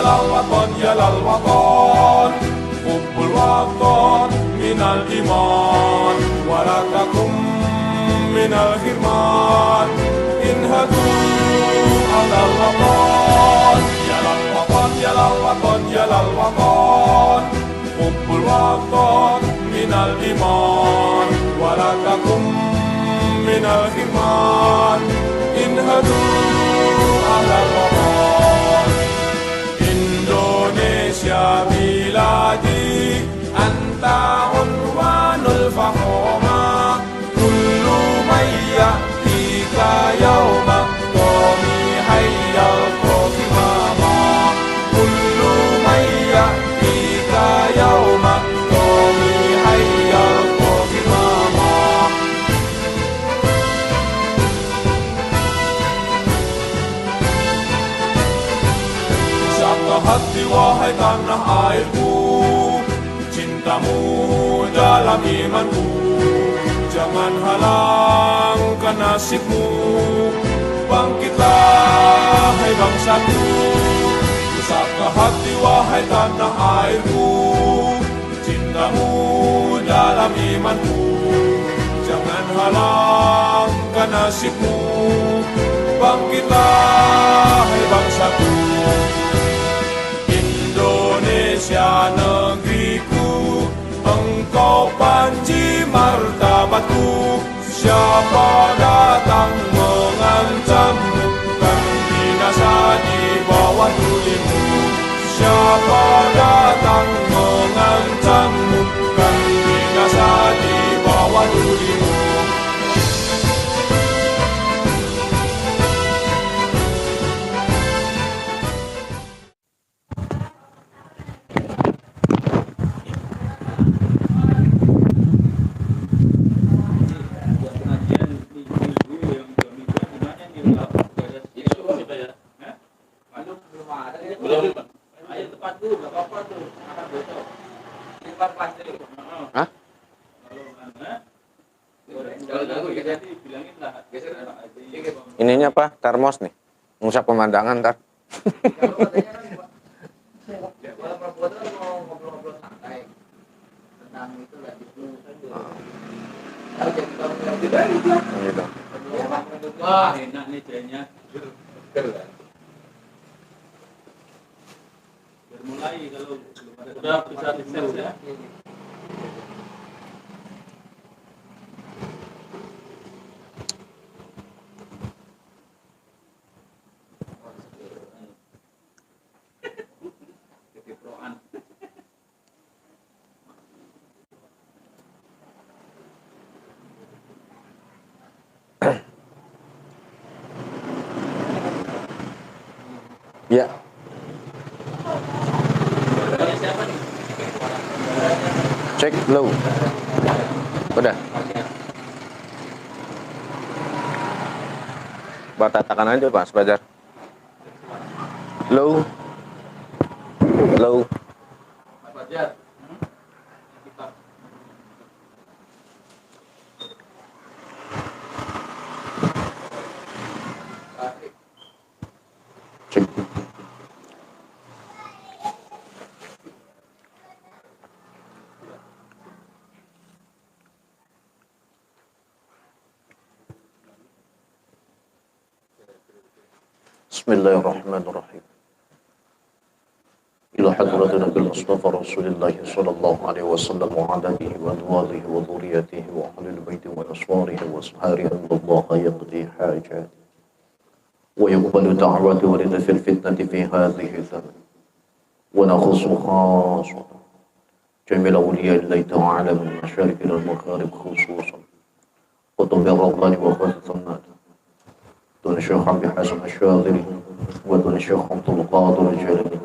الوطن يا للوطن حب الوطن من الإيمان ولا تكن من الحرمان انهضوا على الوطن يا للوطن يا للوطن يا للوطن حب الوطن من الإيمان ولا تكن من الحرمان انهضوا على الوطن Indonesia بلادي أنت عنوان الفخامة كل من يأتيك يوم قومي حيا القومامة كل من يأتيك يوم قومي حيا القومامة Satu hati wahai tanah airku cintamu dalam imanku jangan halangkan nasibmu bangkitlah hai bangsaku satu hati wahai tanah airku cintamu dalam imanku jangan halangkan nasibmu bangkitlah hai bangsaku Indonesia negeriku engkau panji martabatku siapa datang mengancammu kan binasa di bawah tulimu siapa datang mengancammu kan binasa di bawah tulimu Ininya apa? Termos nih. Ngusap pemandangan ntar. Gitu. Wah, enak nih jadinya. Bermulai kalau sudah bisa di-share ya. Ya. Cek low. Udah. Batatakan aja Pak Fajar. Low. Low. Fajar. Cek. Bismillahirrahmanirrahim. Ila hadratin Nabi Mustafa Rasulullah sallallahu alaihi wasallam wa ala alihi wa azwajihi wa dhurriyyatihi wa ahlil baiti wa aswarihi wa saharihi Allah yaqdi hajat wa yuqbalu da'wati wa ridha fil fitnati fi hadhihi zaman wa nakhusu khasatan jamil awliya Allah ta'ala min mashariki al magharib khususan wa tubi rabbani wa khatammat دون الشيخ عبد الحسن الشاذلي ودون الشيخ عبد القادر الجيلاني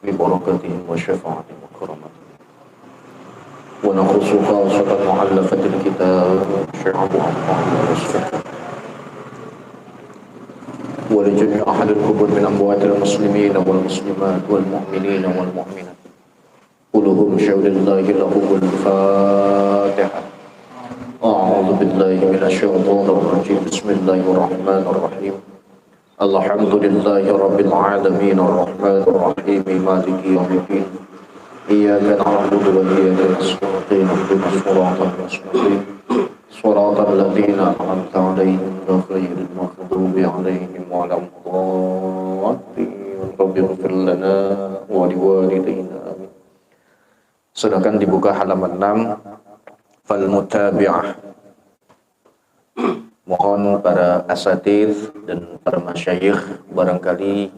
ببركتهم وشفاعتهم وكرامتهم ونخص خاصة مؤلفة الكتاب الشيخ عبد الرحمن الرسول ولجميع أهل القبور من أموات المسلمين والمسلمات والمؤمنين والمؤمنات كلهم شهد الله لهم الفاتحة أعوذ بالله من الشيطان الرجيم بسم الله الرحمن الرحيم Alhamdulillahi rabbil alamin arrahmanir rahim maliki yaumiddin iyyaka na'budu wa iyyaka nasta'in ihdinas siratal mustaqim siratal ladzina an'amta 'alaihim ghairil maghdubi 'alaihim waladdallin rabbighfir lana wa liwalidayna amin. Silakan dibuka halaman 6 fal mutabi'ah. Mohon para asatidz dan para masyayikh barangkali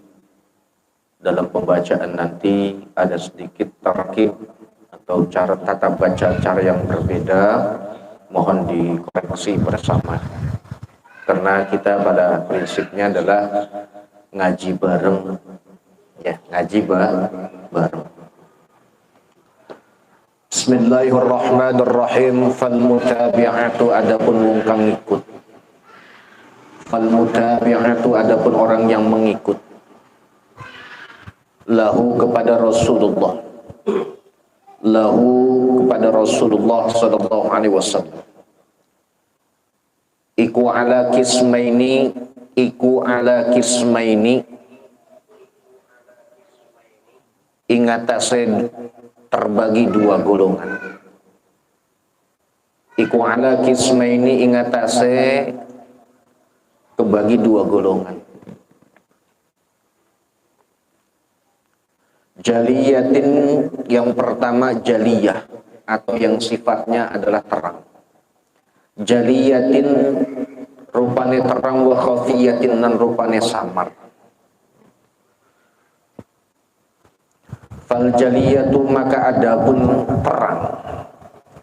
dalam pembacaan nanti ada sedikit tarkib atau cara tata baca cara yang berbeda, mohon dikoreksi bersama. Karena kita pada prinsipnya adalah ngaji bareng, ya ngaji bareng. Bismillahirrahmanirrahim. Fal mutabi'atu adapun wong kang ngikut. Fal mutabi'atu adapun orang yang mengikut. Lahu kepada Rasulullah. Lahu kepada Rasulullah sallallahu alaihi wasallam. Iku ala kismaini ingatase terbagi dua golongan. Iku ala kismaini ingatase kebagi dua golongan. Jaliyatin yang pertama jaliyah atau yang sifatnya adalah terang. Jaliyatin rupane terang wa khafiyatin nan rupane samar. Fal jaliyatu maka adapun terang.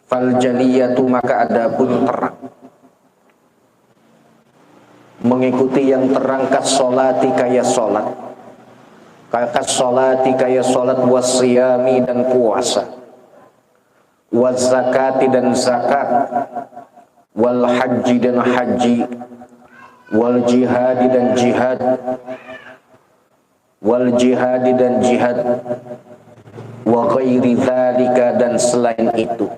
Fal jaliyatu maka adapun terang. Mengikuti yang terang kas sholati kaya sholat. Kas sholati kaya sholat wasiyami dan puasa. Was zakati dan zakat. Wal haji dan haji. Wal jihadi dan jihad. Wal jihadi dan jihad. Wa ghairi dzalika dan selain itu.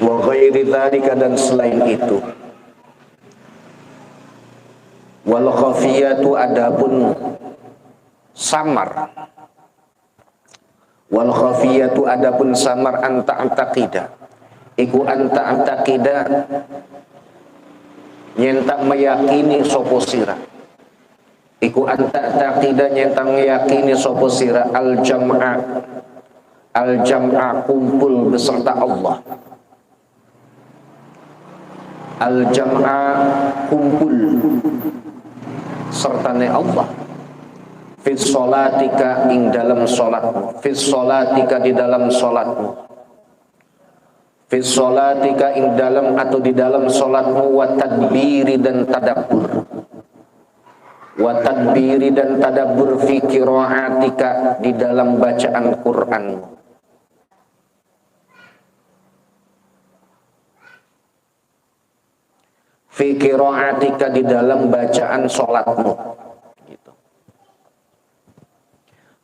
Wa ghairi dzalika dan selain itu. Wal khafiyatu adapun samar. Wal khafiyatu adapun samar anta antaqida. Iku anta antaqida nyentak meyakini sapa sira. Iku anta taqida nyentak meyakini sapa sira al jam'a kumpul beserta Allah. Al jam'a kumpul sertane Allah. Fis sholatika ing dalam salatmu. Fis sholatika di dalam salatmu. Fis sholatika ing dalam atau di dalam salatmu wa tadbiri dan tadabbur. Wa tadbiri dan tadabbur fi qiraatika di dalam bacaan Qur'anmu. Fi qiraatika di dalam bacaan salatmu. Gitu.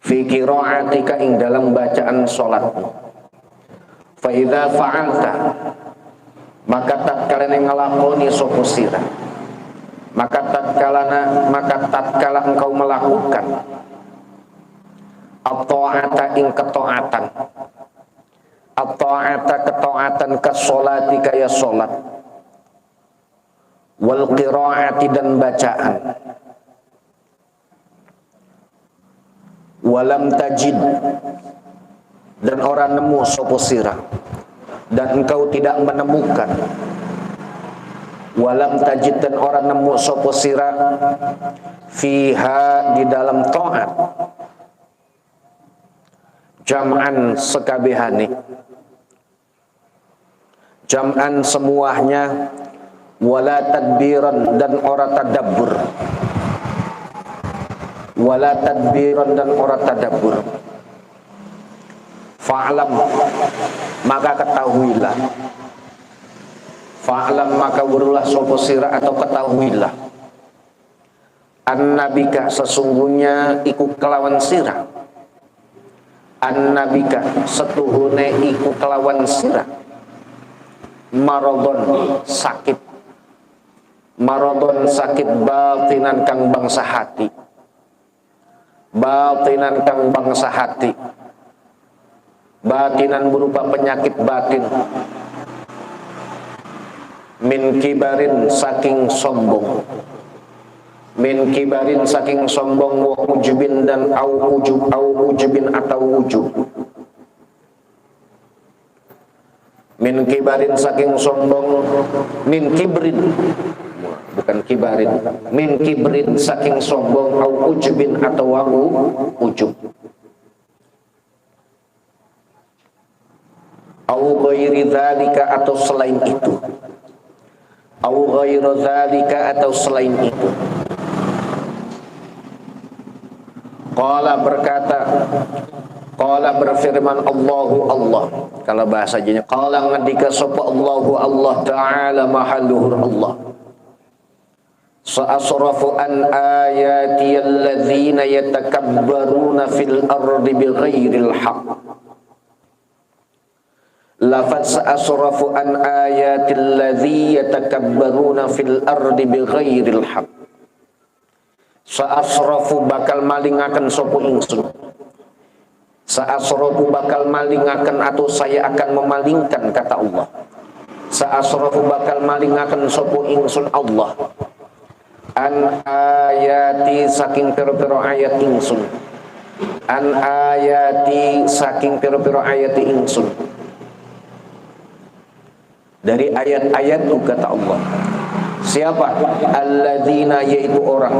Fi qiraatika ing dalam bacaan salatmu. Fa idza fa'alta maka tatkala ngalakoni sapa sira. Maka tatkala engkau melakukan at-ta'ata ing ketaatan. At-ta'ata ketaatan ka sholati kaya salat. Wal qiraati dan bacaan. Walam tajid dan orang nemu sapa sira. Dan engkau tidak menemukan. Walam tajid dan orang nemu sapa sira fiha di dalam taat jam'an sekabehane, jam'an semuanya, wala tadbiran dan ora tadabbur, wala tadbiran dan ora tadabbur. Fa'lam maka ketahuilah, fa'lam maka berulah sapa sira atau ketahuilah, annabika sesungguhnya iku kelawan sira, annabika setuhune iku kelawan sira, maradon sakit, maradon sakit batinan kang bangsa hati, batinan kang bangsa hati, batinan berupa penyakit batin, min kibarin saking sombong, min kibarin saking sombong, wa ujubin dan au ujubin atau ujub, min kibarin saking sombong, min kibrin bukan kibarin, min kibrin saking sombong, au ujubin atau au ujub, au ghairi dzalika atau selain itu, au ghairu dzalika atau selain itu. Qala berkata, qala berfirman Allahu Allah. Kalau bahasanya qala ngendika sapa Allahu Allah taala maha luhur Allah. Sa'asrafu an ayati alladzina yatakabbaruna fil ardi bighairil haqq. Lafaz sa'asrafu an ayati alladzina yatakabbaruna fil ardi bighairil haqq. Sa'asrafu bakal malingaken sapa ingsun. Sa'asrafu bakal malingaken atau saya akan memalingkan, kata Allah. Sa'asrafu bakal malingaken sapa ingsun Allah. An ayati saking pira-pira ayat ingsun. An ayati saking pira-pira ayat ingsun. Dari ayat-ayatku, kata Allah. Siapa? Alladzina yaitu orang.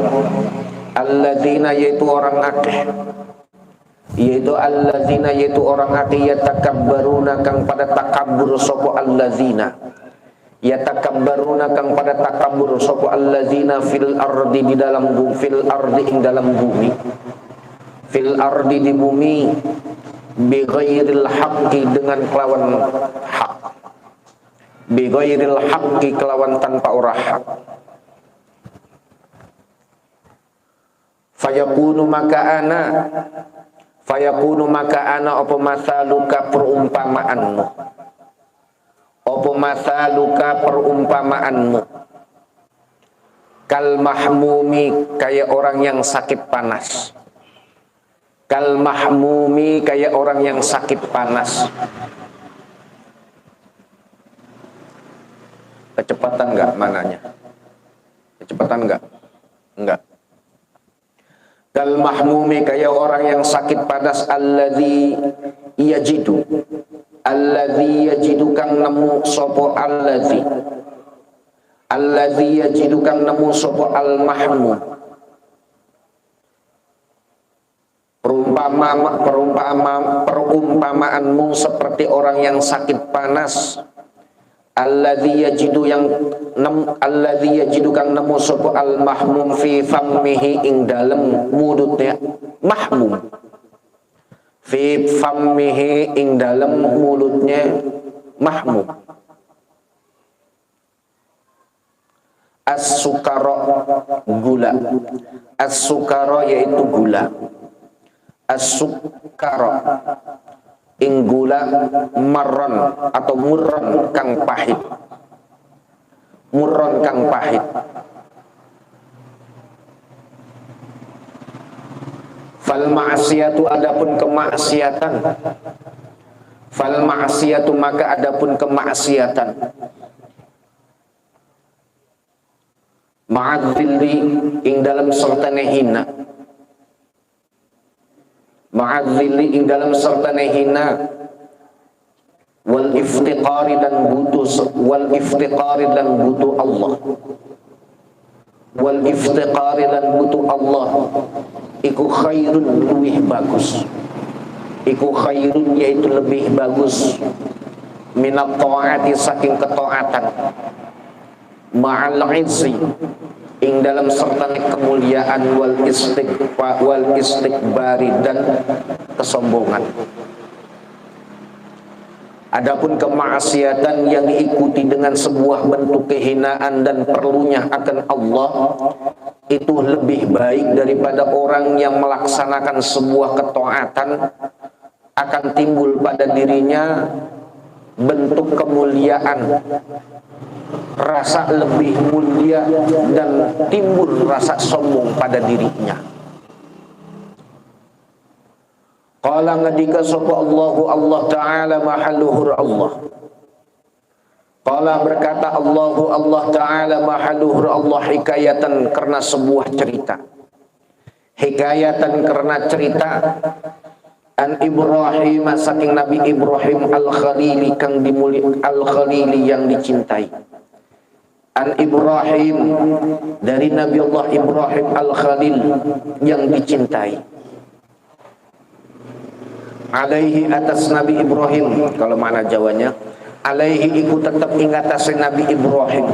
Alladzina yaitu orang akeh. Yaitu alladzina yaitu orang akeh yatakabbaruna kang pada takabbur sapa alladzina. Yatakabbaruna kang pada takabbur sapa alladzina fil ardi di dalam bumi, fil ardi ing dalam bumi. Fil ardi di bumi bi ghairil haqqi dengan kelawan hak. Bi ghairil haqqi kelawan tanpa ora hak. Fayakunu maka ana apa masaluka perumpamaanmu, apa masaluka perumpamaanmu, kal mahmumi kayak orang yang sakit panas, kal mahmumi kayak orang yang sakit panas. Kecepatan enggak mananya? Kecepatan enggak? Enggak. Kal mahmumi kayak orang yang sakit panas, alladzi yajidu, alladzi yajidu kang nemu sapa alladzi, alladzi yajidu kang nemu sapa al mahmum. Perumpamaanmu seperti orang yang sakit panas. Alladzi yajidu yang alladzi yajidu kang nemu sapa al mahmum fi fammihi ing dalem mulutnya mahmum, fi fammihi ing dalem mulutnya mahmum. As-sukara gula, as-sukara yaitu gula, as-sukara ing gula marron atau murron kang pahit, murron kang pahit. Fal ma'siyatu adapun kemaksiatan, fal ma'siyatu maka adapun kemaksiatan, ma'adzilli ing dalam sertane hina, ma'adzilli ing dalam sertane hina, wal iftiqari dan butuh, wal iftiqari dan butuh Allah, wal iftiqari dan butuh Allah, iku khairun lebih bagus, iku khairun yaitu lebih bagus, minat ta'ati saking ketaatan, ma'al izzi ing dalam sertane kemuliaan, wal istikbari dan kesombongan. Adapun kemaksiatan yang diikuti dengan sebuah bentuk kehinaan dan perlunya akan Allah, itu lebih baik daripada orang yang melaksanakan sebuah ketaatan akan timbul pada dirinya bentuk kemuliaan rasa lebih mulia dan timbul rasa sombong pada dirinya. Qala ngadika sapa Allah Ta'ala mahaluhur Allah. Qala berkata Allah Ta'ala mahaluhur Allah hikayatan karena sebuah cerita. Hikayatan karena cerita an Ibrahim saking Nabi Ibrahim al-Khalili kang dimuli al-Khalili yang dicintai. An Ibrahim dari Nabi Allah Ibrahim al-Khalil yang dicintai. Alaihi atas Nabi Ibrahim, kalau mana Jawanya alaihi iku tetap ingatase Nabi Ibrahim,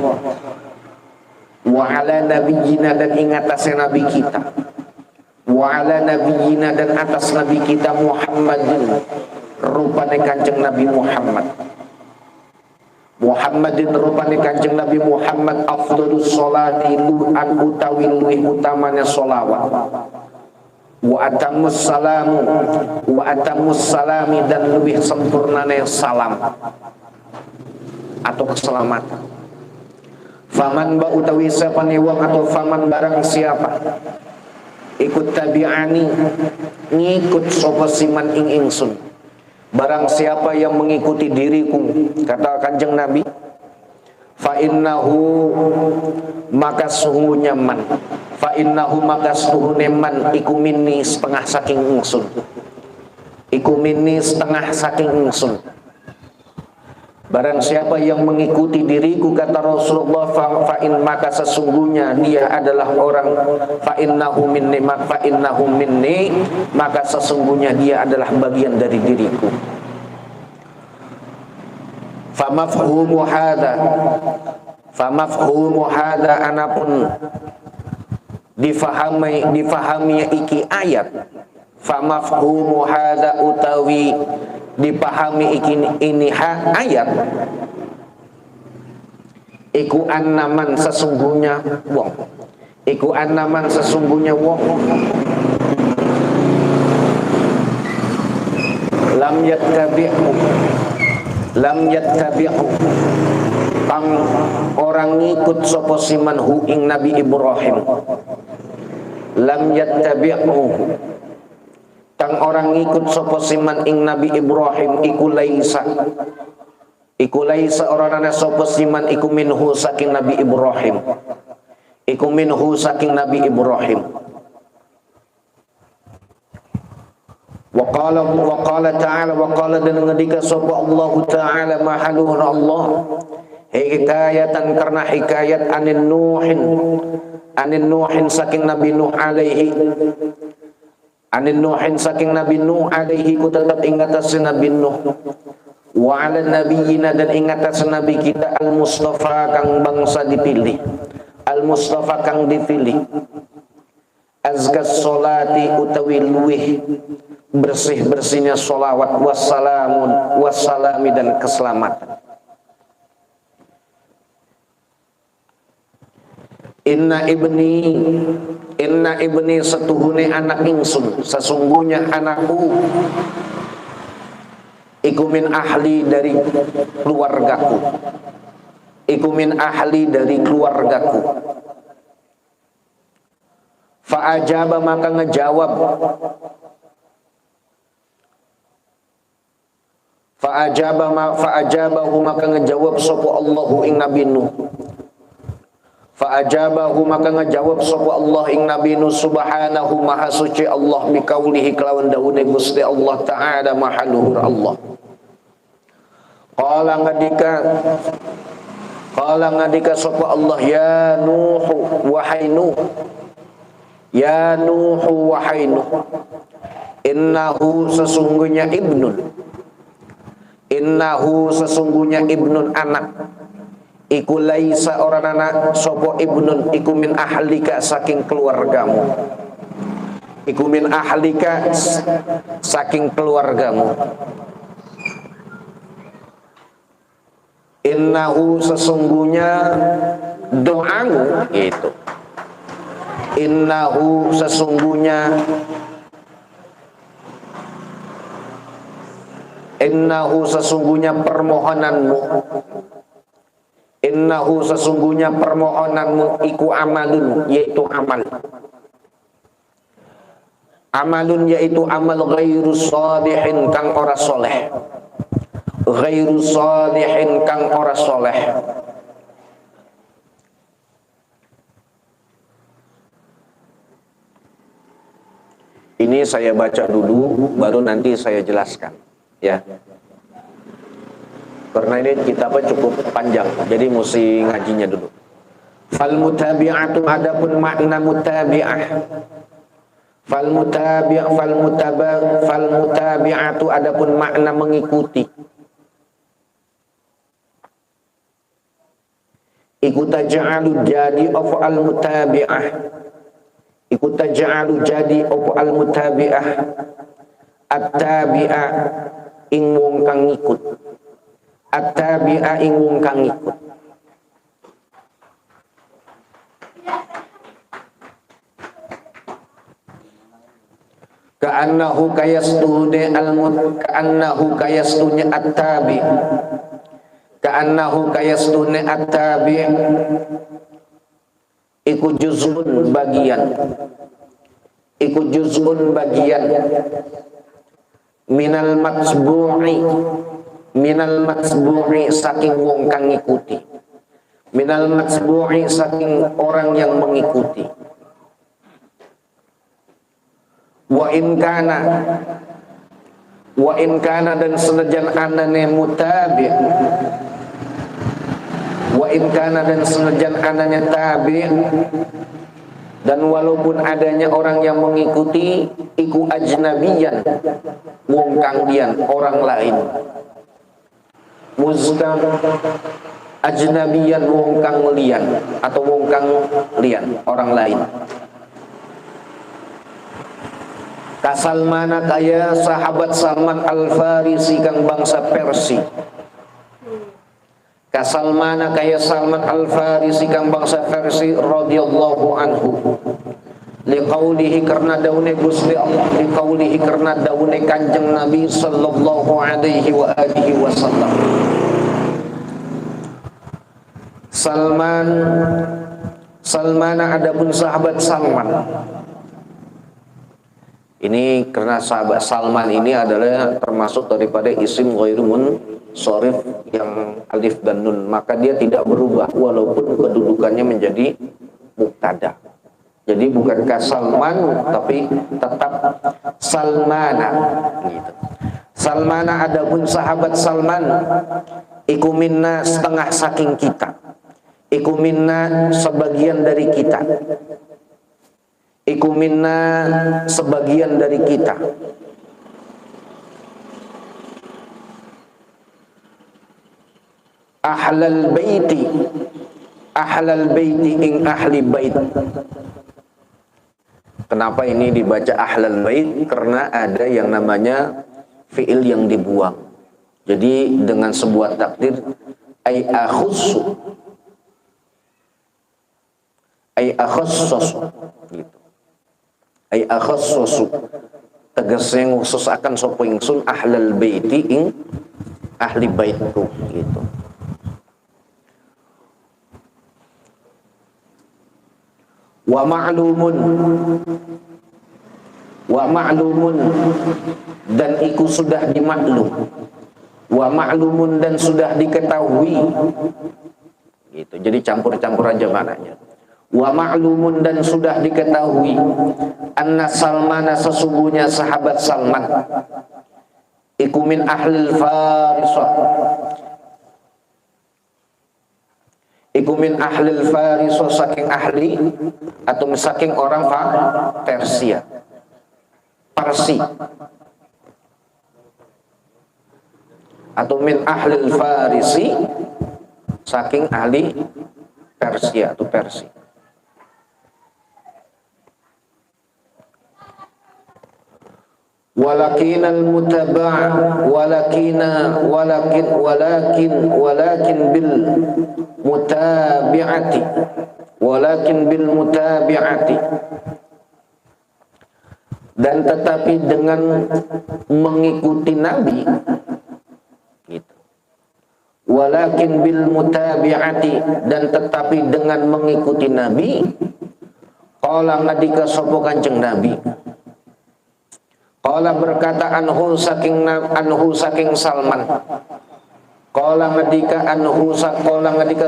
wa ala nabiyina dan ingatase Nabi kita, wa ala nabiyina dan atas Nabi kita Muhammadin rupane Kanjeng Nabi Muhammadin rupane Kanjeng Nabi Muhammad afdhalus sholati lu'an utawi luwih utamanya sholawat, wa atamus salami dan lebih sempurnane salam atau keselamatan. Faman ba utawi sapane wong atau faman barang siapa ikut tabi'ani ngikut sapa siman ing ingsun, barang siapa yang mengikuti diriku, kata Kanjeng Nabi, fa innahu maka sungguhnya man, fa innahu maka sungguhnya man iku minni setengah saking ingsun, iku minni setengah saking ingsun. Barang siapa yang mengikuti diriku, kata Rasulullah, fa'in maka sesungguhnya dia adalah orang, fa'innahu minni maka sesungguhnya dia adalah bagian dari diriku. Famafhumu hadha anapun difahami iki ayat. Famafhumu hadha utawi dipahami ini ayat iku annaman sesungguhnya wong, iku annaman sesungguhnya wong lam yattabi'u kang orang ngikut sapa siman hu ing Nabi Ibrahim, lam yattabi'u kang orang ngikut sapa siman ing Nabi Ibrahim iku laisa orang ana sapa siman iku minhu saking Nabi Ibrahim, iku minhu saking Nabi Ibrahim. Wa qala ta'ala wa qala dan ngendika sapa Allah Ta'ala mahaluhun Allah hikayatan karena hikayat anin nuhin saking Nabi Nuh alaihi, anin nuhin saking Nabi Nuh alaihi ku tetap ingatas Nabi Nuh, wa ala nabiyina dan ingatas Nabi kita al-Mustafa kang bangsa dipilih, al-Mustafa kang dipilih, azkas solati utawi luwih bersih-bersihnya sholawat, wassalami dan keselamatan. Inna ibni setuhune anak ingsun, sesungguhnya anakku iku min ahli dari keluargaku, iku min ahli dari keluargaku. Fa'ajaba maka ngejawab, fa'ajabahu maka ngejawab sapa Allahu ing Nabi Nuh, fa'ajabahu maka ngejawab sapa Allah ing Nabi Nuh subhanahu maha suci Allah biqaulihi kelawan dawuhe Gusti Allah Ta'ala maha luhur Allah. Qala ngadika sapa Allah, ya Nuh wahai Nuh, ya Nuh wahai Nuh, innahu sesungguhnya ibnun anak, iku laisa orang anak sopo ibnun iku min ahlika saking keluargamu, iku min ahlika saking keluargamu. Innahu sesungguhnya doamu itu, innahu sesungguhnya permohonanmu, Innahu sesungguhnya permohonanmu iku amalun, yaitu amal. Amalun yaitu amal ghairu salihin kang ora soleh. Ghairu salihin kang ora soleh. Ini saya baca dulu, baru nanti saya jelaskan, ya. Karena ini kitabnya cukup panjang, jadi mesti ngajinya dulu. Fal mutabi'atu adapun makna mutabi'ah. Fal mutabi'atu adapun makna mengikuti. Iku taj'alu jadi of al mutabi'ah. Iku taj'alu jadi of al mutabi'ah. At-tabi'a ing wong kang ngikut. At-tabi'a ing wong kang ngikut. Ka'annahu kayastuhune ka'annahu kayastuhune at-tabi. Ka'annahu kayastuhune at-tabi. Iku juz'un bagian. Iku juz'un bagian. Minal matsbu'i saking wong kang ngikuti. Minal matsbu'i saking orang yang mengikuti. Wa in kana dan senajan anane mutabi. Wa in kana dan senajan anane tabi. Dan walaupun adanya orang yang mengikuti, iku ajnabiyan, wong kang dian, orang lain. Muzkam ajnabiyan, wong kang lian, atau wong kang lian, orang lain. Kasalmana kaya sahabat Salman Al-Farisi kang bangsa Persi. Kasalmana kaya Salman Al-Farisi kang bangsa Persi radhiyallahu anhu. Liqaulihi karena daune Gusti Allah, liqaulihi karena daune Kanjeng Nabi sallallahu alaihi wa alihi wasallam. Salmana adapun sahabat Salman. Ini karena sahabat Salman ini adalah termasuk daripada isim ghairu munsharif yang alif dan nun, maka dia tidak berubah walaupun kedudukannya menjadi mubtada. Jadi bukankah Salman tapi tetap Salmana gitu. Salmana adapun sahabat Salman iku minna setengah saking kita. Iku minna sebagian dari kita. Iku minna sebagian dari kita. Ahlal baiti ing ahli bait. Kenapa ini dibaca ahlal bait? Karena ada yang namanya fiil yang dibuang. Jadi dengan sebuah takdir ay akhussu gitu. Ay akhassasu tegasnya khusus akan sapa ingsun ahlal baiti ing ahli baitku gitu. Wa ma'lumun dan iku sudah dimaklum. Wa ma'lumun dan sudah diketahui gitu. Jadi campur-campur aja maknanya. Wa ma'lumun dan sudah diketahui anna Salmana sesungguhnya sahabat Salman iku min ahlil Farisah, iku min ahlil Farisah saking ahli atau saking orang Persia, Parsi, atau min ahlil Farisi saking ahli Persia atau Persia. Walakin bil mutabi'ati dan tetapi dengan mengikuti Nabi gitu. walakin bil mutabi'ati, dan tetapi dengan mengikuti Nabi. Qala ngadika sapa Kanjeng Nabi. Qala berkata anhu saking Salman. Qala ngadika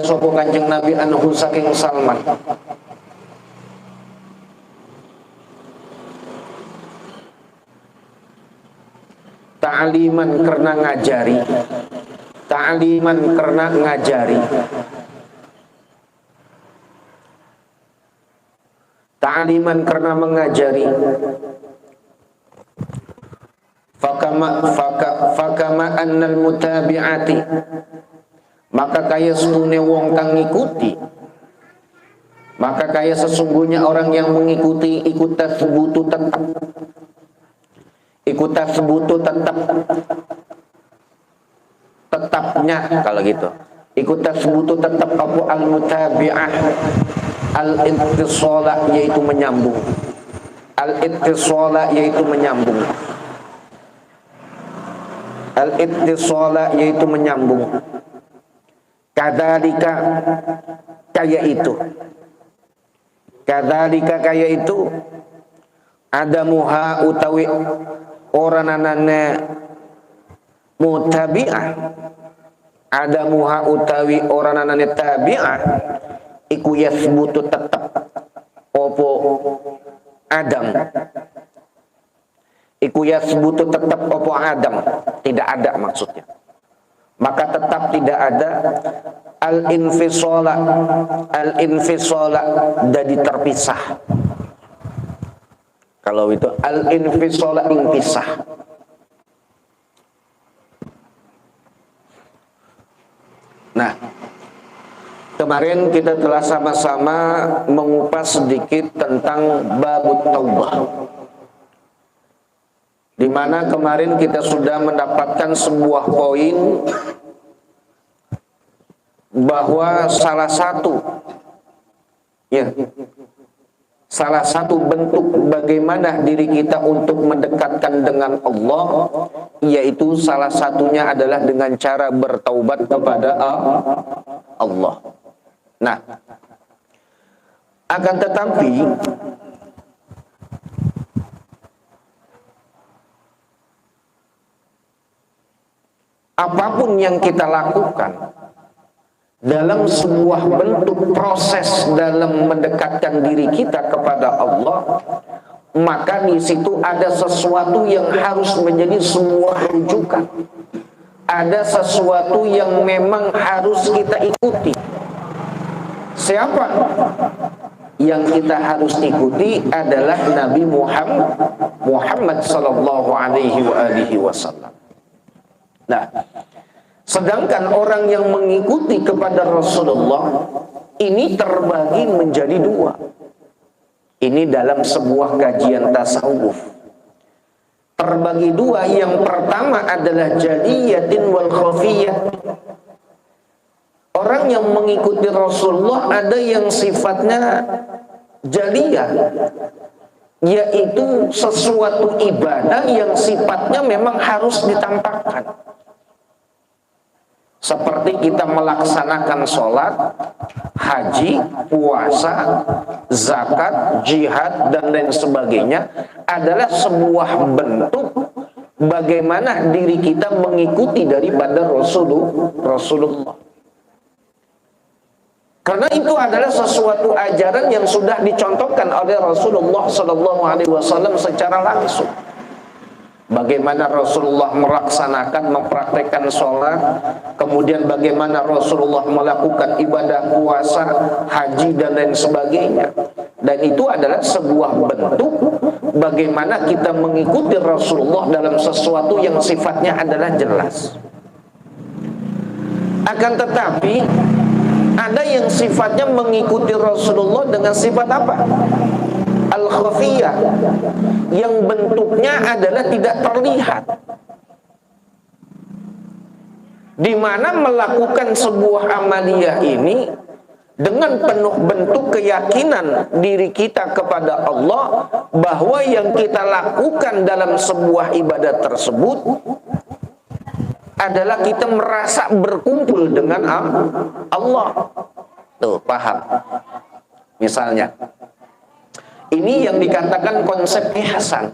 sapa Kanjeng Nabi anhu saking Salman. Ta'liman karena ngajari. Ta'liman karena ngajari. Ta'liman karena mengajari. Fakama annal mutabi'ati, maka kaya setune wong kang ngikuti, maka kaya sesungguhnya orang yang mengikuti ikut tasbutu tetapnya, kalau gitu ikut tasbutu tetap apa al-mutabi'ah, al-ittisala yaitu menyambung, al-ittisala yaitu menyambung, al-ittisala yaitu menyambung. Kadzalika kaya itu, kadzalika kaya itu, adamuha utawi orananane mutabi'ah, adamuha utawi orananane tabi'ah iku yasbutu tetap opo adam, iku yasbutu tetap opo adam, tidak ada maksudnya, maka tetap tidak ada al-infisala jadi terpisah. Kalau itu al-infisala inpisah. Nah, kemarin kita telah sama-sama mengupas sedikit tentang babut taubah, di mana kemarin kita sudah mendapatkan sebuah poin bahwa salah satu bentuk bagaimana diri kita untuk mendekatkan dengan Allah, yaitu salah satunya adalah dengan cara bertaubat kepada Allah. Nah, akan tetapi apapun yang kita lakukan dalam sebuah bentuk proses dalam mendekatkan diri kita kepada Allah, maka di situ ada sesuatu yang harus menjadi sebuah rujukan. Ada sesuatu yang memang harus kita ikuti. Siapa yang kita harus ikuti adalah Nabi Muhammad sallallahu alaihi wasallam. Nah, sedangkan orang yang mengikuti kepada Rasulullah ini terbagi menjadi dua. Ini dalam sebuah kajian tasawuf terbagi dua. Yang pertama adalah jaliyatin wal khafiyah. Orang yang mengikuti Rasulullah ada yang sifatnya jaliyah, yaitu sesuatu ibadah yang sifatnya memang harus ditampakkan. Seperti kita melaksanakan sholat, haji, puasa, zakat, jihad, dan lain sebagainya adalah sebuah bentuk bagaimana diri kita mengikuti daripada Rasulullah. Karena itu adalah sesuatu ajaran yang sudah dicontohkan oleh Rasulullah SAW secara langsung. Bagaimana Rasulullah melaksanakan, mempraktekkan sholat, kemudian bagaimana Rasulullah melakukan ibadah puasa, haji, dan lain sebagainya. Dan itu adalah sebuah bentuk bagaimana kita mengikuti Rasulullah dalam sesuatu yang sifatnya adalah jelas. Akan tetapi ada yang sifatnya mengikuti Rasulullah dengan sifat apa? Al-khafiyah, yang bentuknya adalah tidak terlihat, di mana melakukan sebuah amaliyah ini dengan penuh bentuk keyakinan diri kita kepada Allah bahwa yang kita lakukan dalam sebuah ibadah tersebut adalah kita merasa berkumpul dengan Allah. Tuh, paham? Misalnya, ini yang dikatakan konsep ihsan.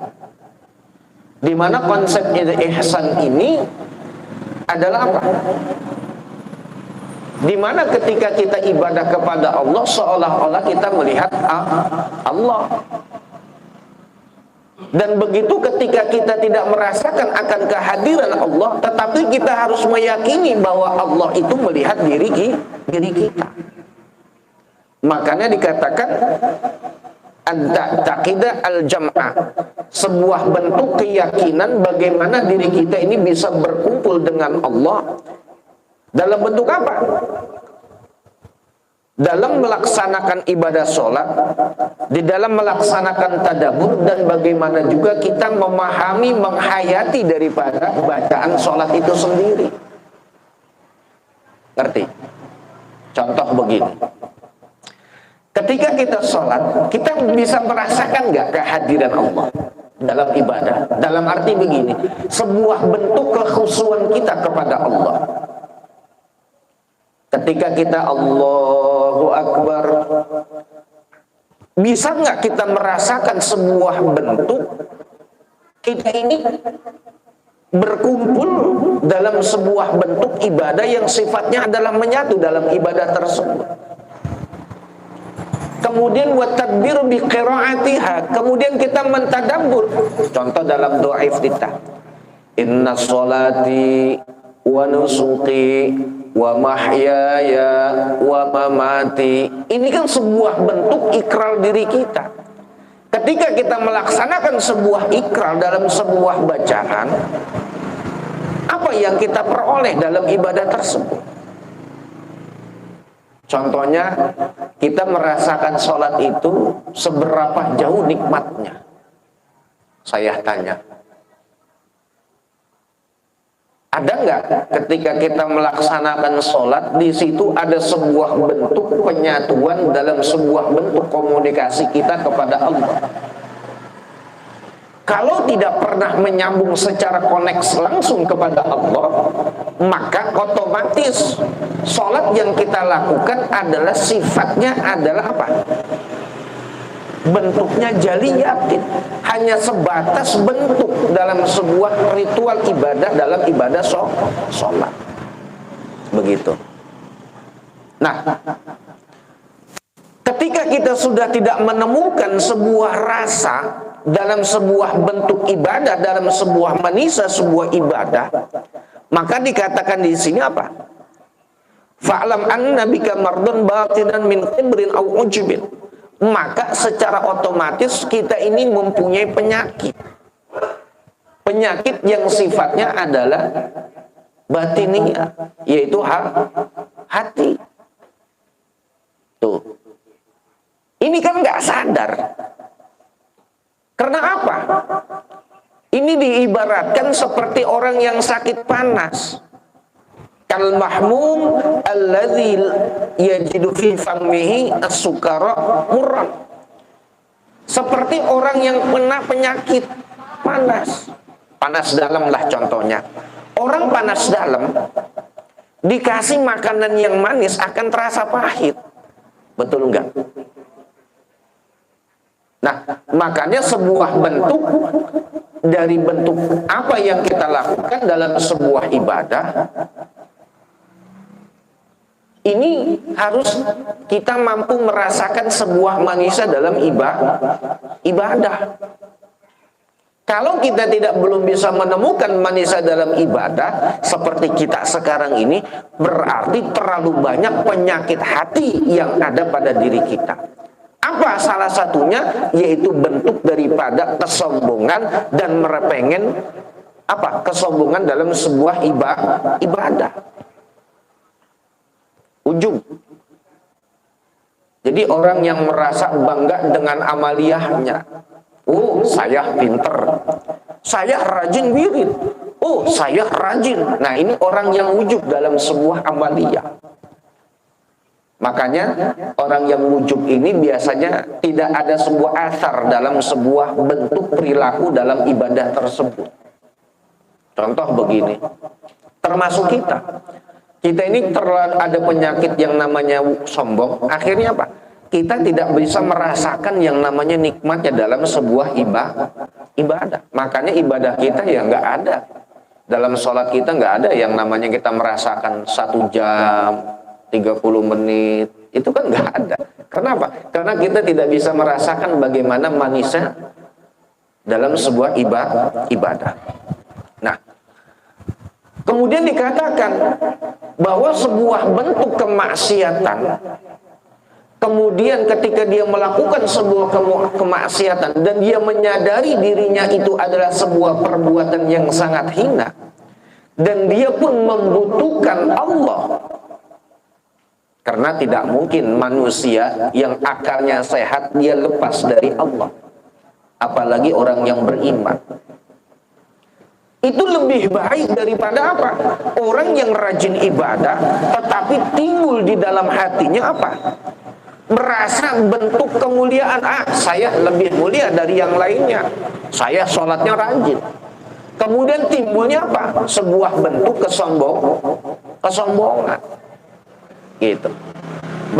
Di mana konsep ihsan ini adalah apa? Di mana ketika kita ibadah kepada Allah seolah-olah kita melihat Allah. Dan begitu ketika kita tidak merasakan akan kehadiran Allah, tetapi kita harus meyakini bahwa Allah itu melihat diri kita. Makanya dikatakan an-ta'qidah al-jam'ah, sebuah bentuk keyakinan bagaimana diri kita ini bisa berkumpul dengan Allah. Dalam bentuk apa? Dalam melaksanakan ibadah sholat, di dalam melaksanakan tadabbur, dan bagaimana juga kita memahami, menghayati daripada bacaan sholat itu sendiri. Ngerti? Contoh begini. Ketika kita sholat, kita bisa merasakan nggak kehadiran Allah dalam ibadah? Dalam arti begini, sebuah bentuk kekhusyuan kita kepada Allah. Ketika kita Allahu Akbar, bisa nggak kita merasakan sebuah bentuk kita ini berkumpul dalam sebuah bentuk ibadah yang sifatnya adalah menyatu dalam ibadah tersebut. Kemudian wa tadbir bi qiraatiha, kemudian kita mentadabbur. Contoh dalam doa iftitah, inna sholati wa nusuki wa mahyaya wa mamati. Ini kan sebuah bentuk ikrar diri kita. Ketika kita melaksanakan sebuah ikrar dalam sebuah bacaan, apa yang kita peroleh dalam ibadah tersebut? Contohnya, kita merasakan sholat itu seberapa jauh nikmatnya. Saya tanya, ada nggak ketika kita melaksanakan sholat, di situ ada sebuah bentuk penyatuan dalam sebuah bentuk komunikasi kita kepada Allah? Kalau tidak pernah menyambung secara koneks langsung kepada Allah, maka otomatis sholat yang kita lakukan adalah sifatnya adalah apa? Bentuknya jaliyatid, hanya sebatas bentuk dalam sebuah ritual ibadah, dalam ibadah sholat. Begitu. Nah, ketika kita sudah tidak menemukan sebuah rasa dalam sebuah bentuk ibadah, dalam sebuah manisa sebuah ibadah, maka dikatakan di sini apa? Fa'lam anna bika mardun batinan min qibrin aw ujbin. Maka secara otomatis kita ini mempunyai penyakit. Penyakit yang sifatnya adalah batiniyah, yaitu hati. Tuh. Ini kan nggak sadar. Karena apa? Ini diibaratkan seperti orang yang sakit panas. Kal mahmum alladzi yajidu fi fammihi as-sukara murran. Seperti orang yang kena penyakit panas. Panas dalam lah contohnya. Orang panas dalam dikasih makanan yang manis akan terasa pahit. Betul enggak? Nah, makanya sebuah bentuk dari bentuk apa yang kita lakukan dalam sebuah ibadah, ini harus kita mampu merasakan sebuah manisa dalam ibadah. Kalau kita belum bisa menemukan manisa dalam ibadah seperti kita sekarang ini, berarti terlalu banyak penyakit hati yang ada pada diri kita. Apa salah satunya? Yaitu bentuk daripada kesombongan dan merepengen apa? Kesombongan dalam sebuah ibadah. Ujub. Jadi orang yang merasa bangga dengan amaliyahnya. Oh, saya pinter. Saya rajin wirid. Oh, saya rajin. Nah, ini orang yang ujub dalam sebuah amaliyah. Makanya orang yang ujub ini biasanya tidak ada sebuah asar dalam sebuah bentuk perilaku dalam ibadah tersebut. Contoh begini. termasuk kita. Kita ini ada penyakit yang namanya sombong. Akhirnya apa? Kita tidak bisa merasakan yang namanya nikmatnya dalam sebuah ibadah. Makanya ibadah kita ya nggak ada. Dalam sholat kita nggak ada yang namanya kita merasakan 1 jam, 30 menit. Itu kan nggak ada. Kenapa? Karena kita tidak bisa merasakan bagaimana manisnya dalam sebuah ibadah. Nah, kemudian dikatakan bahwa sebuah bentuk kemaksiatan, kemudian ketika dia melakukan sebuah kemaksiatan dan dia menyadari dirinya itu adalah sebuah perbuatan yang sangat hina, dan dia pun membutuhkan Allah, karena tidak mungkin manusia yang akalnya sehat dia lepas dari Allah, apalagi orang yang beriman. Itu lebih baik daripada apa? Orang yang rajin ibadah tetapi timbul di dalam hatinya apa? Merasa bentuk kemuliaan. Saya lebih mulia dari yang lainnya, saya sholatnya rajin. Kemudian timbulnya apa? Sebuah bentuk kesombongan. Gitu.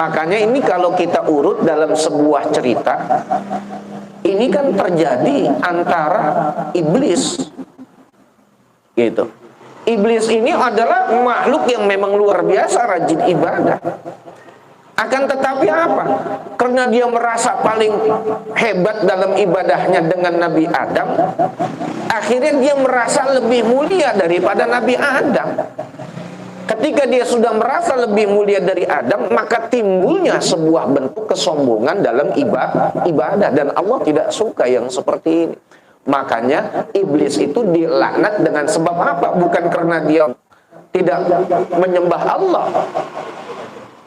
Makanya ini kalau kita urut dalam sebuah cerita, ini kan terjadi antara iblis. Gitu. Iblis ini adalah makhluk yang memang luar biasa rajin ibadah. Akan tetapi apa? Karena dia merasa paling hebat dalam ibadahnya dengan Nabi Adam, akhirnya dia merasa lebih mulia daripada Nabi Adam. Ketika dia sudah merasa lebih mulia dari Adam, maka timbulnya sebuah bentuk kesombongan dalam ibadah. Dan Allah tidak suka yang seperti ini. Makanya iblis itu dilaknat dengan sebab apa? Bukan karena dia tidak menyembah Allah,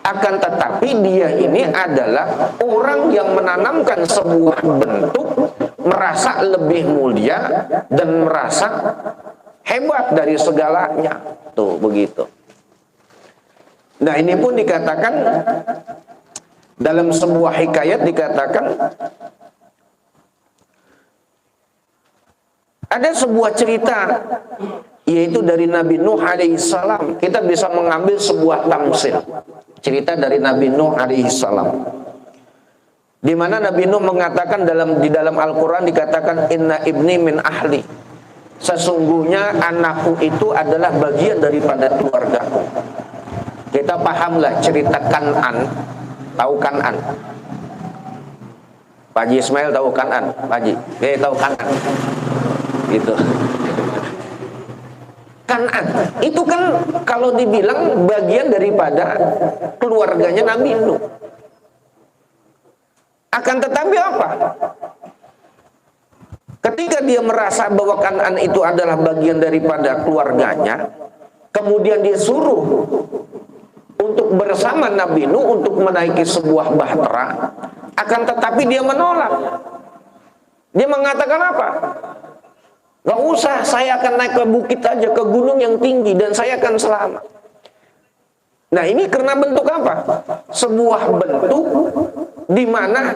akan tetapi dia ini adalah orang yang menanamkan sebuah bentuk merasa lebih mulia dan merasa hebat dari segalanya. Tuh begitu. Nah, ini pun dikatakan dalam sebuah hikayat, dikatakan ada sebuah cerita, yaitu dari Nabi Nuh alaihissalam. Kita bisa mengambil sebuah tamsil, cerita dari Nabi Nuh alaihissalam, di mana Nabi Nuh mengatakan di dalam Al-Quran dikatakan, inna ibni min ahli, sesungguhnya anakku itu adalah bagian daripada keluargaku. Kita pahamlah cerita Kan'an. Tahu Kan'an? Pak Haji Ismail tahu Kan'an? Pak Haji, tahu Kan'an? Gitu. Kan'an itu kan kalau dibilang bagian daripada keluarganya Nabi Nuh. Akan tetapi apa? Ketika dia merasa bahwa Kan'an itu adalah bagian daripada keluarganya, kemudian dia suruh untuk bersama Nabi Nuh untuk menaiki sebuah bahtera, akan tetapi dia menolak. Dia mengatakan apa? Gak usah, saya akan naik ke bukit aja, ke gunung yang tinggi, dan saya akan selamat. Nah, ini karena bentuk apa? Sebuah bentuk di mana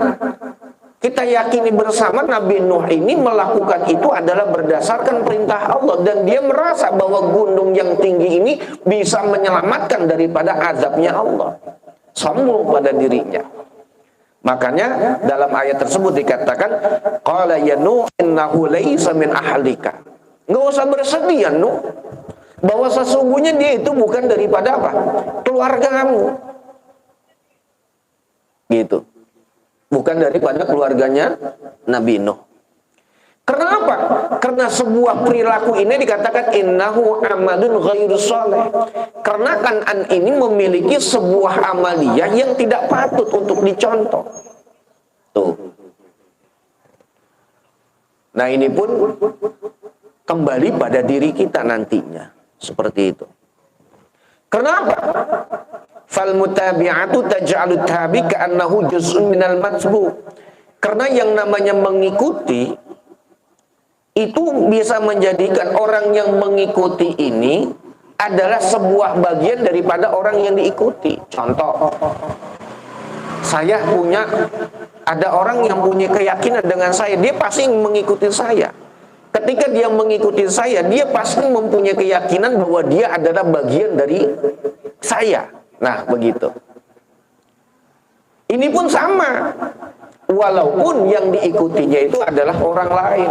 kita yakini bersama Nabi Nuh ini melakukan itu adalah berdasarkan perintah Allah, dan dia merasa bahwa gunung yang tinggi ini bisa menyelamatkan daripada azabnya Allah. Sombong pada dirinya. Makanya dalam ayat tersebut dikatakan, qala ya Nuh innahu laisa min ahlika. Enggak usah bersedih ya Nuh, bahwa sesungguhnya dia itu bukan daripada apa? Keluarga kamu. Gitu. Bukan daripada keluarganya Nabi Nuh. Kenapa? Karena sebuah perilaku ini dikatakan innahu amalun ghairu sholeh. Karena Kan'an ini memiliki sebuah amaliyah yang tidak patut untuk dicontoh. Tuh. Nah, ini pun kembali pada diri kita nantinya. Seperti itu. Kenapa? Fal mutabi'atu taj'alu tabi ka'annahu juz'un minal matbu. Karena yang namanya mengikuti itu bisa menjadikan orang yang mengikuti ini adalah sebuah bagian daripada orang yang diikuti. Contoh, ada orang yang punya keyakinan dengan saya, dia pasti mengikuti saya. Ketika dia mengikuti saya, dia pasti mempunyai keyakinan bahwa dia adalah bagian dari saya. Nah, begitu. Ini pun sama. Walaupun yang diikutinya itu adalah orang lain.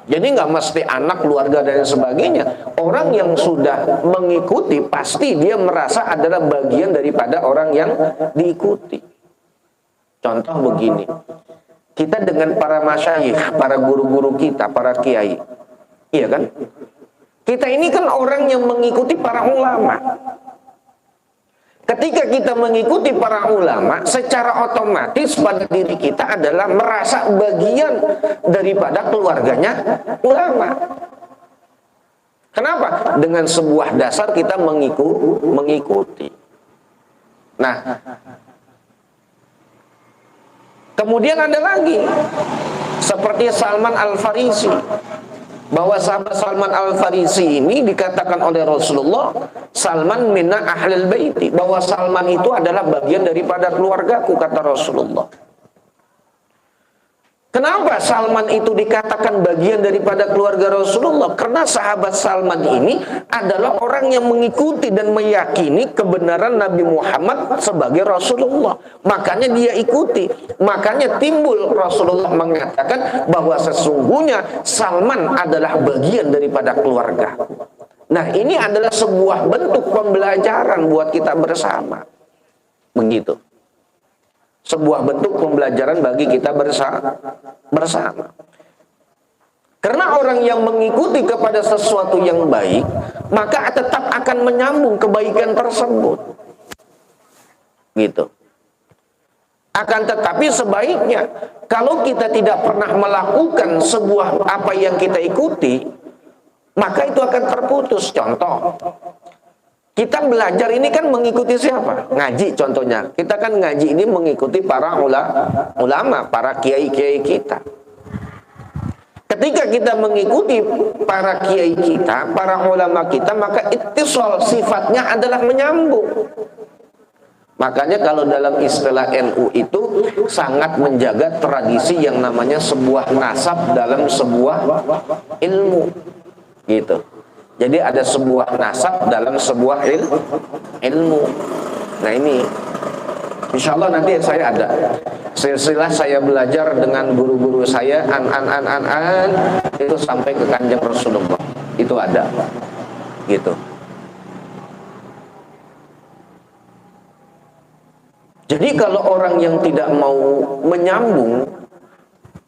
Jadi nggak mesti anak, keluarga, dan sebagainya. Orang yang sudah mengikuti, pasti dia merasa adalah bagian daripada orang yang diikuti. Contoh begini. Kita dengan para masyayikh, para guru-guru kita, para kiai. Iya kan? Kita ini kan orang yang mengikuti para ulama. Ketika kita mengikuti para ulama, secara otomatis pada diri kita adalah merasa bagian daripada keluarganya ulama. Kenapa? Dengan sebuah dasar kita mengikuti. Nah, kemudian ada lagi seperti Salman Al-Farisi, bahwa sahabat Salman Al-Farisi ini dikatakan oleh Rasulullah, Salman minna ahlil baiti, bahwa Salman itu adalah bagian daripada keluargaku, kata Rasulullah. Kenapa Salman itu dikatakan bagian daripada keluarga Rasulullah? Karena sahabat Salman ini adalah orang yang mengikuti dan meyakini kebenaran Nabi Muhammad sebagai Rasulullah. Makanya dia ikuti. Makanya timbul Rasulullah mengatakan bahwa sesungguhnya Salman adalah bagian daripada keluarga. Nah, ini adalah sebuah bentuk pembelajaran buat kita bersama. Begitu. Sebuah bentuk pembelajaran bagi kita bersama. Karena orang yang mengikuti kepada sesuatu yang baik, maka tetap akan menyambung kebaikan tersebut. Gitu. Akan tetapi sebaiknya, kalau kita tidak pernah melakukan sebuah apa yang kita ikuti, maka itu akan terputus. Contoh, kita belajar ini kan mengikuti siapa? Ngaji contohnya. Kita kan ngaji ini mengikuti para ulama, para kiai-kiai kita. Ketika kita mengikuti para kiai kita, para ulama kita, maka ittisal sifatnya adalah menyambung. Makanya kalau dalam istilah NU itu sangat menjaga tradisi yang namanya sebuah nasab dalam sebuah ilmu. Gitu. Jadi ada sebuah nasab dalam sebuah ilmu. Nah ini, insya Allah nanti saya ada silsilah saya belajar dengan guru-guru saya itu sampai ke Kanjeng Rasulullah. Itu ada, gitu. Jadi kalau orang yang tidak mau menyambung,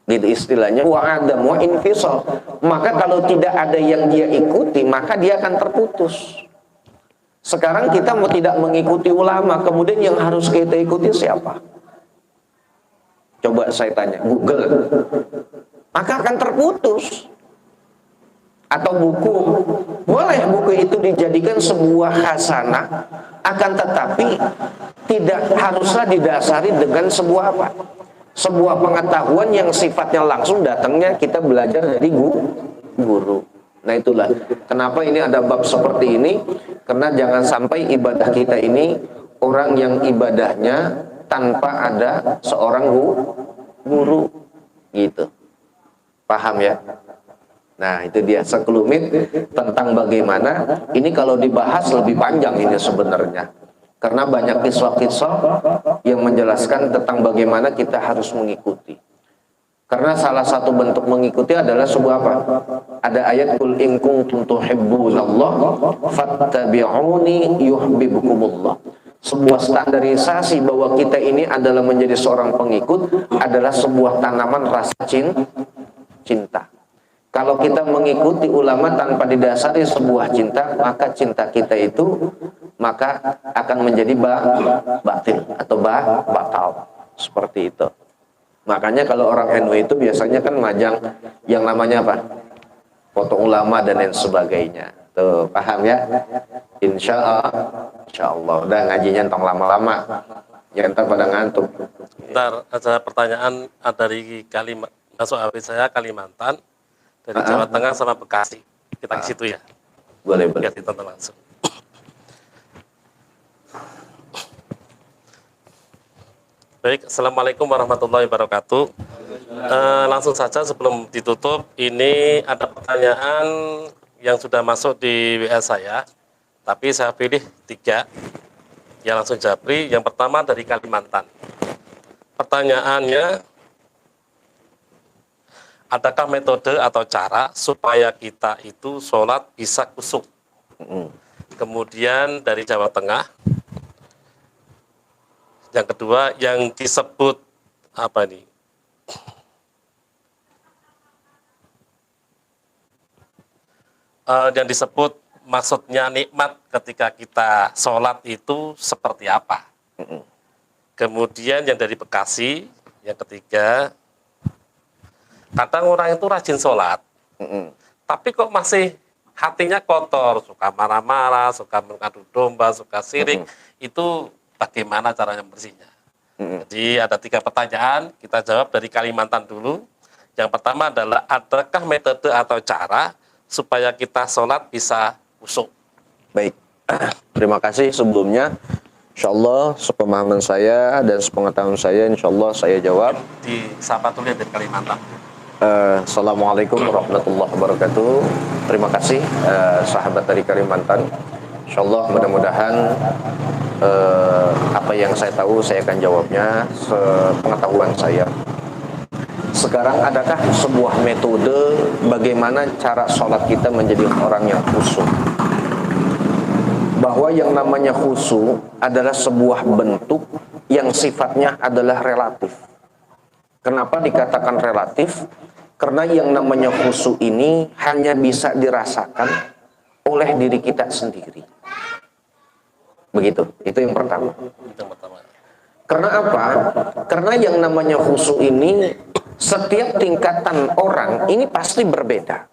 gitu istilahnya, wa infisal, maka kalau tidak ada yang dia ikuti, maka dia akan terputus. Sekarang kita mau tidak mengikuti ulama, kemudian yang harus kita ikuti siapa? Coba saya tanya, Google, maka akan terputus. Atau buku, boleh buku itu dijadikan sebuah hasanah, akan tetapi tidak haruslah didasari dengan sebuah apa? Sebuah pengetahuan yang sifatnya langsung datangnya kita belajar dari guru. Nah itulah kenapa ini ada bab seperti ini, karena jangan sampai ibadah kita ini orang yang ibadahnya tanpa ada seorang guru, gitu. Paham ya? Nah itu dia sekelumit tentang bagaimana ini. Kalau dibahas lebih panjang ini sebenarnya, karena banyak kisah-kisah yang menjelaskan tentang bagaimana kita harus mengikuti. Karena salah satu bentuk mengikuti adalah sebuah apa? Ada ayat qul in kuntum tuhibbunallah fattabi'uni yuhibbukumullah. Sebuah standarisasi bahwa kita ini adalah menjadi seorang pengikut adalah sebuah tanaman rasa cinta. Kalau kita mengikuti ulama tanpa didasari sebuah cinta, maka cinta kita itu maka akan menjadi batil atau batal. Seperti itu. Makanya kalau orang NU itu biasanya kan majang yang namanya apa? Foto ulama dan lain sebagainya. Tuh, paham ya? Insya Allah. Udah ngajinya tong lama-lama. Ya entar pada ngantuk. Ntar ada pertanyaan dari masuk HP saya Kalimantan. Dari Jawa Tengah sama Bekasi. Kita ke situ ya. Boleh. Biar ditonton langsung. Baik, Assalamualaikum warahmatullahi wabarakatuh. Langsung saja sebelum ditutup, ini ada pertanyaan yang sudah masuk di WA saya, tapi saya pilih 3. Ya langsung japri. Yang pertama dari Kalimantan. Pertanyaannya, adakah metode atau cara supaya kita itu sholat bisa khusyuk? Kemudian dari Jawa Tengah, yang kedua yang disebut apa nih? Yang disebut maksudnya nikmat ketika kita sholat itu seperti apa? Kemudian yang dari Bekasi, yang ketiga, kadang orang itu rajin sholat, tapi kok masih hatinya kotor, suka marah-marah, suka mengadu domba, suka sirik, itu bagaimana caranya bersihnya? Jadi ada 3 pertanyaan, kita jawab dari Kalimantan dulu. Yang pertama adalah, adakah metode atau cara supaya kita sholat bisa khusyuk? Baik, terima kasih sebelumnya. Insyaallah sepemahaman saya dan sepengetahuan saya, insyaallah saya jawab. Di sapa dulu dari Kalimantan. Assalamualaikum warahmatullahi wabarakatuh. Terima kasih sahabat dari Kalimantan. Insyaallah mudah-mudahan apa yang saya tahu saya akan jawabnya sepengetahuan saya. Sekarang adakah sebuah metode bagaimana cara sholat kita menjadi orang yang khusyuk? Bahwa yang namanya khusyuk adalah sebuah bentuk yang sifatnya adalah relatif. Kenapa dikatakan relatif? Karena yang namanya khusyuk ini hanya bisa dirasakan oleh diri kita sendiri. Begitu, itu yang pertama. Karena apa? Karena yang namanya khusyuk ini setiap tingkatan orang ini pasti berbeda.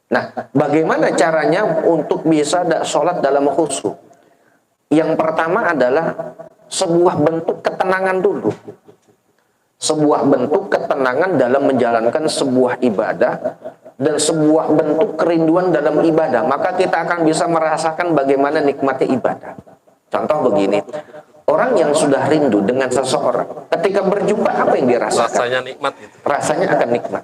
Nah, bagaimana caranya untuk bisa sholat dalam khusyuk? Yang pertama adalah sebuah bentuk ketenangan dulu. Sebuah bentuk ketenangan dalam menjalankan sebuah ibadah dan sebuah bentuk kerinduan dalam ibadah. Maka kita akan bisa merasakan bagaimana nikmatnya ibadah. Contoh begini. Orang yang sudah rindu dengan seseorang, ketika berjumpa apa yang dirasakan? Rasanya nikmat gitu. Rasanya akan nikmat.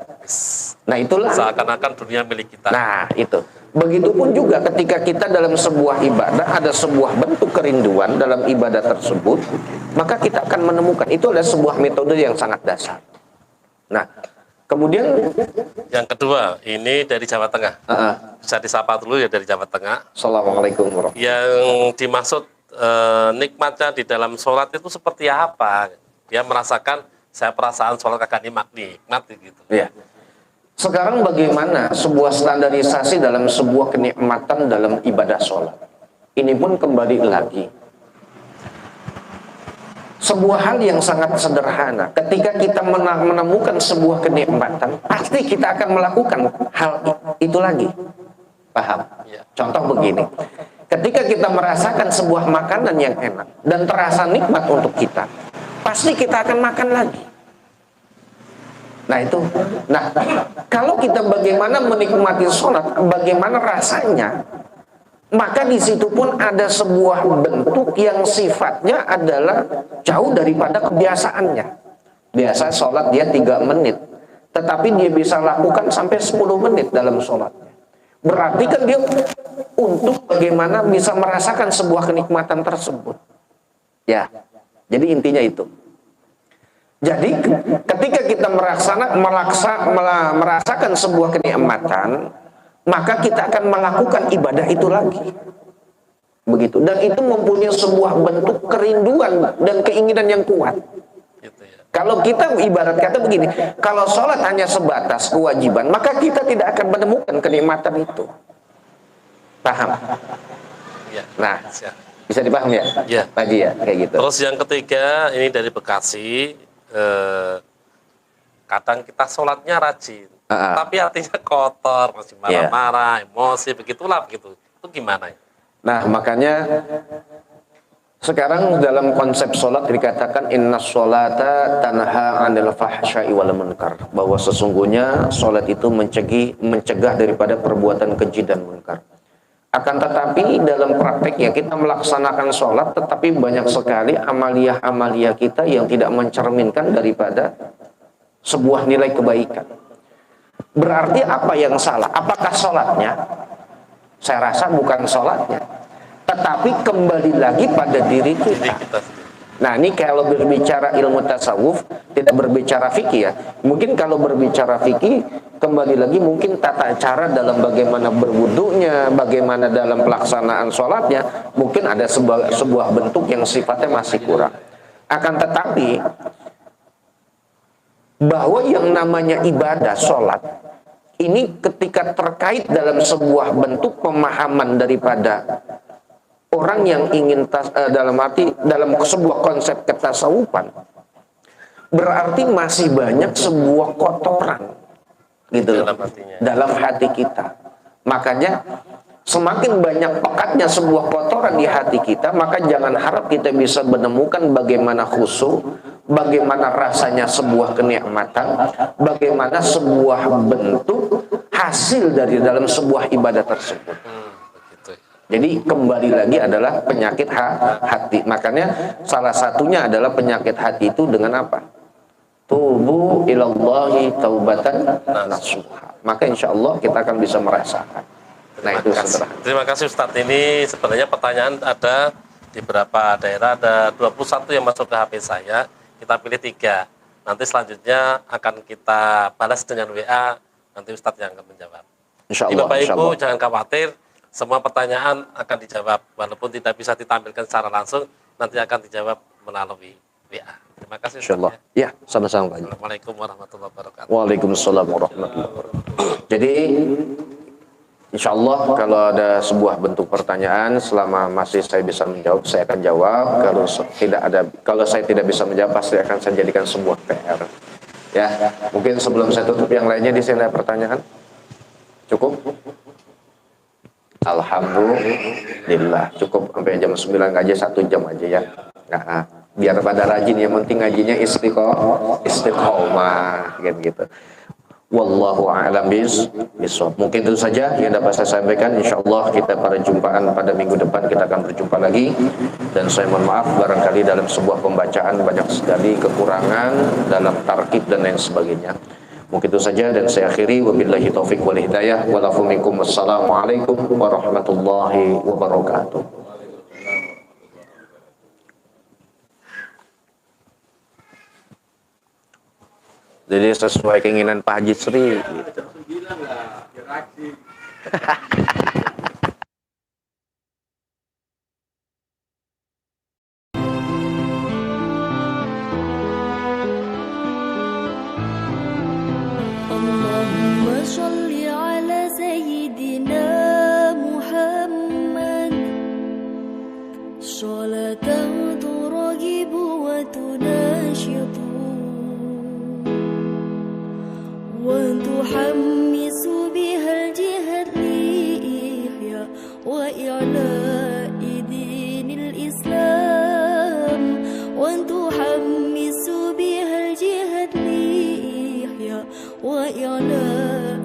Nah itulah. Seakan-akan dunia milik kita. Nah itu. Begitupun juga ketika kita dalam sebuah ibadah, ada sebuah bentuk kerinduan dalam ibadah tersebut, maka kita akan menemukan. Itu adalah sebuah metode yang sangat dasar. Nah, kemudian yang kedua, ini dari Jawa Tengah. Bisa disapa dulu ya dari Jawa Tengah. Assalamualaikum warahmatullahi wabarakatuh. Yang dimaksud nikmatnya di dalam sholat itu seperti apa? Dia merasakan, saya perasaan sholat kagak nikmat gitu. Iya. Sekarang bagaimana sebuah standarisasi dalam sebuah kenikmatan dalam ibadah sholat? Ini pun kembali lagi. Sebuah hal yang sangat sederhana. Ketika kita menemukan sebuah kenikmatan, pasti kita akan melakukan hal itu lagi. Paham? Ya. Contoh begini. Ketika kita merasakan sebuah makanan yang enak dan terasa nikmat untuk kita, pasti kita akan makan lagi. Nah itu. Nah, kalau kita bagaimana menikmati sholat, bagaimana rasanya, maka di situ pun ada sebuah bentuk yang sifatnya adalah jauh daripada kebiasaannya. Biasa sholat dia 3 menit, tetapi dia bisa lakukan sampai 10 menit dalam sholatnya. Berarti kan dia untuk bagaimana bisa merasakan sebuah kenikmatan tersebut. Ya, jadi intinya itu. Jadi ketika kita merasakan sebuah kenikmatan, maka kita akan melakukan ibadah itu lagi. Begitu. Dan itu mempunyai sebuah bentuk kerinduan dan keinginan yang kuat. Gitu ya. Kalau kita ibarat kata begini, kalau sholat hanya sebatas kewajiban, maka kita tidak akan menemukan kenikmatan itu. Paham? Ya. Nah, Siap. bisa dipahami ya? Ya. Tadi ya, kayak gitu. Terus yang ketiga, ini dari Bekasi, kadang kita sholatnya rajin, tapi hatinya kotor, masih marah-marah, emosi, begitulah begitu. Itu gimana ya? Nah, makanya sekarang dalam konsep sholat dikatakan inna sholata tanha 'anil fahsya'i wal munkar, bahwa sesungguhnya sholat itu mencegah daripada perbuatan keji dan munkar. Akan tetapi dalam prakteknya kita melaksanakan sholat, tetapi banyak sekali amalia-amalia kita yang tidak mencerminkan daripada sebuah nilai kebaikan. Berarti apa yang salah? Apakah sholatnya? Saya rasa bukan sholatnya, tetapi kembali lagi pada diri kita. Nah, ini kalau berbicara ilmu tasawuf, tidak berbicara fikih ya. Mungkin kalau berbicara fikih, kembali lagi mungkin tata cara dalam bagaimana berwudunya, bagaimana dalam pelaksanaan sholatnya, mungkin ada sebuah bentuk yang sifatnya masih kurang. Akan tetapi, bahwa yang namanya ibadah sholat, ini ketika terkait dalam sebuah bentuk pemahaman daripada orang yang ingin dalam sebuah konsep ketasawufan, berarti masih banyak sebuah kotoran gitu dalam hati kita. Makanya semakin banyak pekatnya sebuah kotoran di hati kita, maka jangan harap kita bisa menemukan bagaimana khusyuk, bagaimana rasanya sebuah kenikmatan, bagaimana sebuah bentuk hasil dari dalam sebuah ibadah tersebut. Jadi kembali lagi adalah penyakit hati. Makanya salah satunya adalah penyakit hati itu dengan apa? Tubu ilallahi taubatan nasuha. Maka insya Allah kita akan bisa merasakan. Nah itu saudara. Terima kasih Ustadz. Ini sebenarnya pertanyaan ada di beberapa daerah, ada 21 yang masuk ke HP saya. Kita pilih 3. Nanti selanjutnya akan kita balas dengan WA. Nanti Ustadz yang akan menjawab. Insya Bapak Allah, Ibu jangan khawatir. Semua pertanyaan akan dijawab, walaupun tidak bisa ditampilkan secara langsung, nanti akan dijawab melalui WA. Terima kasih. Insyaallah. Ya, sama-sama Pak. Assalamualaikum warahmatullahi wabarakatuh. Waalaikumsalam warahmatullahi wabarakatuh. Jadi, insyaallah kalau ada sebuah bentuk pertanyaan, selama masih saya bisa menjawab, saya akan jawab. Kalau saya tidak bisa menjawab, pasti akan saya jadikan sebuah PR. Ya, mungkin sebelum saya tutup yang lainnya di sini ada pertanyaan. Cukup? Alhamdulillah, cukup sampai jam 9 ngaji 1 jam aja ya. Nah, biar pada rajin, yang penting ngajinya istiqomah gitu. Wallahu a'lam bishawab. Mungkin itu saja yang dapat saya sampaikan. Insyaallah kita pada jumpaan pada minggu depan kita akan berjumpa lagi. Dan saya mohon maaf barangkali dalam sebuah pembacaan banyak sekali kekurangan dalam tarkib dan lain sebagainya. Mungkin itu saja dan saya akhiri. Wabillahi taufiq wal hidayah. Walafu minkum. Wassalamualaikum warahmatullahi wabarakatuh. Jadi sesuai keinginan Pak Haji Sri gitu. Allahumma sholli ala sayyidina Muhammad sholatan turagibu wa tunashitu وتحمس بها الجهاد لإحياء وإعلاء دين الإسلام وتحمس بها الجهاد لإحياء وإعلاء